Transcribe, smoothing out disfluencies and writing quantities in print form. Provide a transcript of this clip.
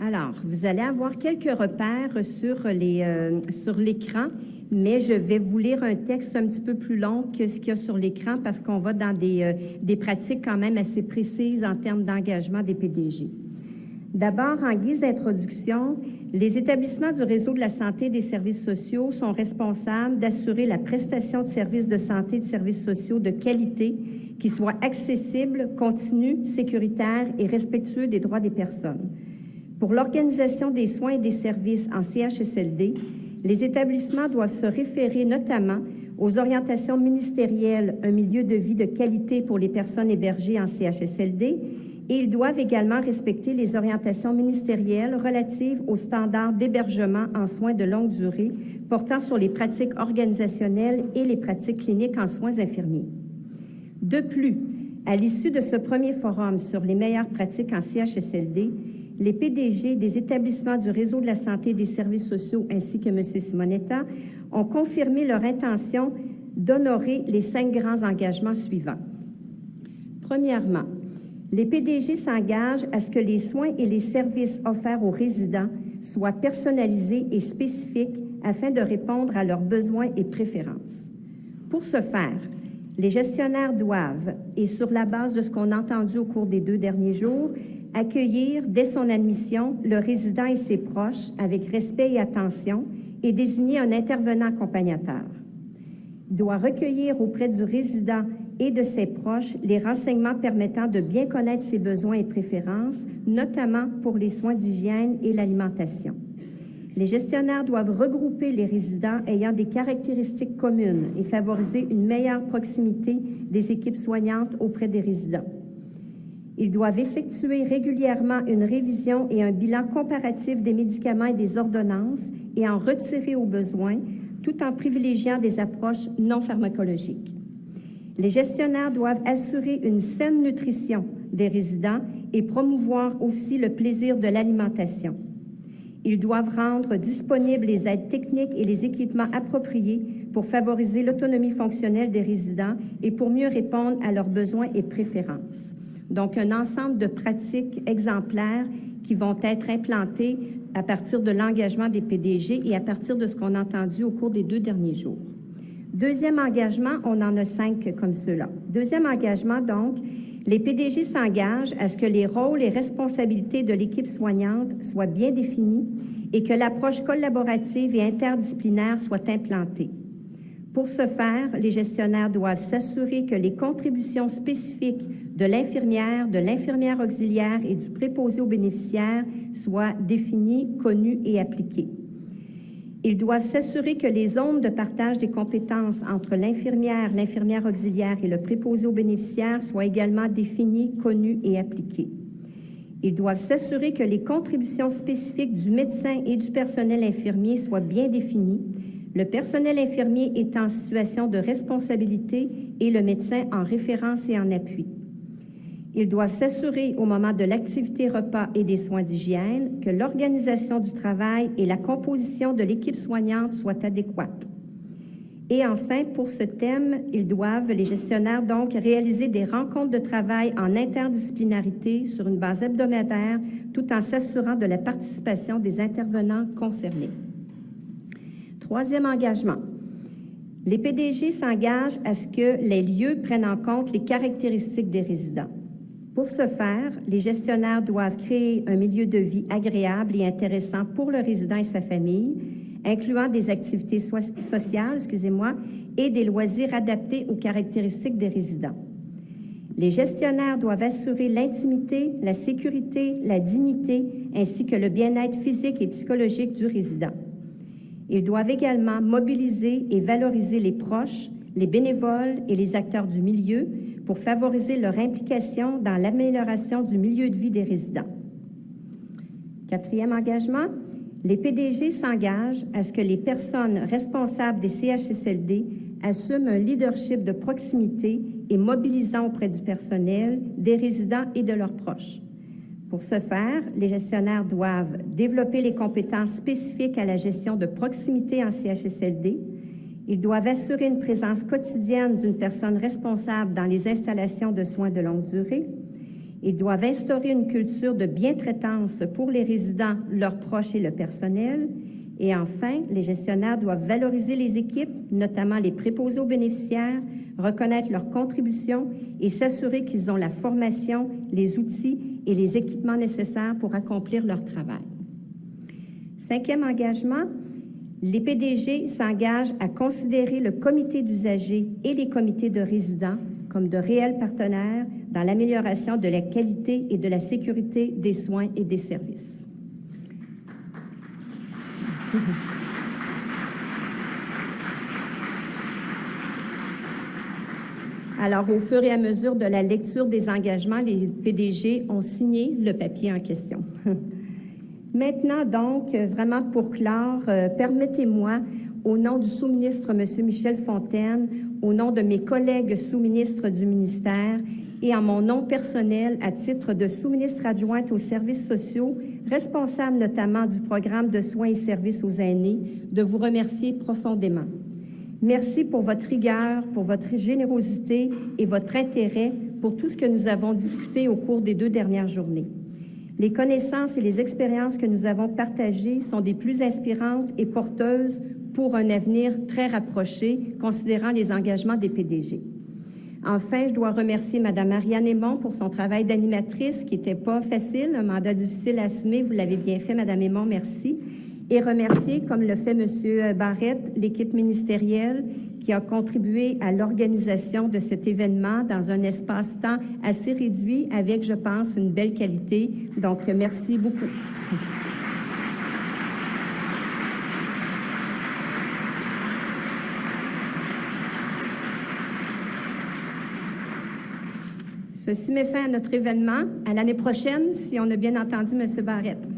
Alors, vous allez avoir quelques repères sur l'écran, mais je vais vous lire un texte un petit peu plus long que ce qu'il y a sur l'écran parce qu'on va dans des pratiques quand même assez précises en termes d'engagement des PDG. D'abord, en guise d'introduction, les établissements du réseau de la santé et des services sociaux sont responsables d'assurer la prestation de services de santé et de services sociaux de qualité qui soient accessibles, continus, sécuritaires et respectueux des droits des personnes. Pour l'organisation des soins et des services en CHSLD, les établissements doivent se référer notamment aux orientations ministérielles, un milieu de vie de qualité pour les personnes hébergées en CHSLD, et ils doivent également respecter les orientations ministérielles relatives aux standards d'hébergement en soins de longue durée portant sur les pratiques organisationnelles et les pratiques cliniques en soins infirmiers. De plus, à l'issue de ce premier forum sur les meilleures pratiques en CHSLD, les PDG des établissements du réseau de la santé et des services sociaux ainsi que M. Simonetta ont confirmé leur intention d'honorer les 5 grands engagements suivants. Premièrement, les PDG s'engagent à ce que les soins et les services offerts aux résidents soient personnalisés et spécifiques afin de répondre à leurs besoins et préférences. Pour ce faire, les gestionnaires doivent, et sur la base de ce qu'on a entendu au cours des 2 derniers jours, accueillir dès son admission le résident et ses proches avec respect et attention et désigner un intervenant accompagnateur. Il doit recueillir auprès du résident et de ses proches les renseignements permettant de bien connaître ses besoins et préférences, notamment pour les soins d'hygiène et l'alimentation. Les gestionnaires doivent regrouper les résidents ayant des caractéristiques communes et favoriser une meilleure proximité des équipes soignantes auprès des résidents. Ils doivent effectuer régulièrement une révision et un bilan comparatif des médicaments et des ordonnances et en retirer au besoin, tout en privilégiant des approches non pharmacologiques. Les gestionnaires doivent assurer une saine nutrition des résidents et promouvoir aussi le plaisir de l'alimentation. Ils doivent rendre disponibles les aides techniques et les équipements appropriés pour favoriser l'autonomie fonctionnelle des résidents et pour mieux répondre à leurs besoins et préférences. Donc, un ensemble de pratiques exemplaires qui vont être implantées à partir de l'engagement des PDG et à partir de ce qu'on a entendu au cours des 2 derniers jours. Deuxième engagement, on en a 5 comme ceux-là. Deuxième engagement, donc, les PDG s'engagent à ce que les rôles et responsabilités de l'équipe soignante soient bien définis et que l'approche collaborative et interdisciplinaire soit implantée. Pour ce faire, les gestionnaires doivent s'assurer que les contributions spécifiques de l'infirmière auxiliaire et du préposé aux bénéficiaires soient définies, connues et appliquées. Ils doivent s'assurer que les zones de partage des compétences entre l'infirmière auxiliaire et le préposé aux bénéficiaires soient également définies, connues et appliquées. Ils doivent s'assurer que les contributions spécifiques du médecin et du personnel infirmier soient bien définies, le personnel infirmier est en situation de responsabilité et le médecin en référence et en appui. Ils doivent s'assurer au moment de l'activité repas et des soins d'hygiène que l'organisation du travail et la composition de l'équipe soignante soient adéquates. Et enfin, pour ce thème, les gestionnaires donc, réaliser des rencontres de travail en interdisciplinarité sur une base hebdomadaire tout en s'assurant de la participation des intervenants concernés. Troisième engagement. Les PDG s'engagent à ce que les lieux prennent en compte les caractéristiques des résidents. Pour ce faire, les gestionnaires doivent créer un milieu de vie agréable et intéressant pour le résident et sa famille, incluant des activités sociales, et des loisirs adaptés aux caractéristiques des résidents. Les gestionnaires doivent assurer l'intimité, la sécurité, la dignité, ainsi que le bien-être physique et psychologique du résident. Ils doivent également mobiliser et valoriser les proches, les bénévoles et les acteurs du milieu pour favoriser leur implication dans l'amélioration du milieu de vie des résidents. Quatrième engagement, les PDG s'engagent à ce que les personnes responsables des CHSLD assument un leadership de proximité et mobilisant auprès du personnel, des résidents et de leurs proches. Pour ce faire, les gestionnaires doivent développer les compétences spécifiques à la gestion de proximité en CHSLD. Ils doivent assurer une présence quotidienne d'une personne responsable dans les installations de soins de longue durée. Ils doivent instaurer une culture de bientraitance pour les résidents, leurs proches et le personnel. Et enfin, les gestionnaires doivent valoriser les équipes, notamment les préposés aux bénéficiaires, reconnaître leurs contributions et s'assurer qu'ils ont la formation, les outils et les équipements nécessaires pour accomplir leur travail. 5e engagement, les PDG s'engagent à considérer le comité d'usagers et les comités de résidents comme de réels partenaires dans l'amélioration de la qualité et de la sécurité des soins et des services. Alors, au fur et à mesure de la lecture des engagements, les PDG ont signé le papier en question. Maintenant, donc, vraiment pour clore, permettez-moi, au nom du sous-ministre M. Michel Fontaine, au nom de mes collègues sous-ministres du ministère et en mon nom personnel à titre de sous-ministre adjointe aux services sociaux, responsable notamment du programme de soins et services aux aînés, de vous remercier profondément. Merci pour votre rigueur, pour votre générosité et votre intérêt pour tout ce que nous avons discuté au cours des 2 dernières journées. Les connaissances et les expériences que nous avons partagées sont des plus inspirantes et porteuses pour un avenir très rapproché, considérant les engagements des PDG. Enfin, je dois remercier Mme Marianne Aymon pour son travail d'animatrice, qui n'était pas facile, un mandat difficile à assumer. Vous l'avez bien fait, Mme Aymon, merci. Et remercier, comme le fait M. Barrette, l'équipe ministérielle qui a contribué à l'organisation de cet événement dans un espace-temps assez réduit avec, je pense, une belle qualité. Donc, merci beaucoup. Ceci met fin à notre événement. À l'année prochaine, si on a bien entendu M. Barrette.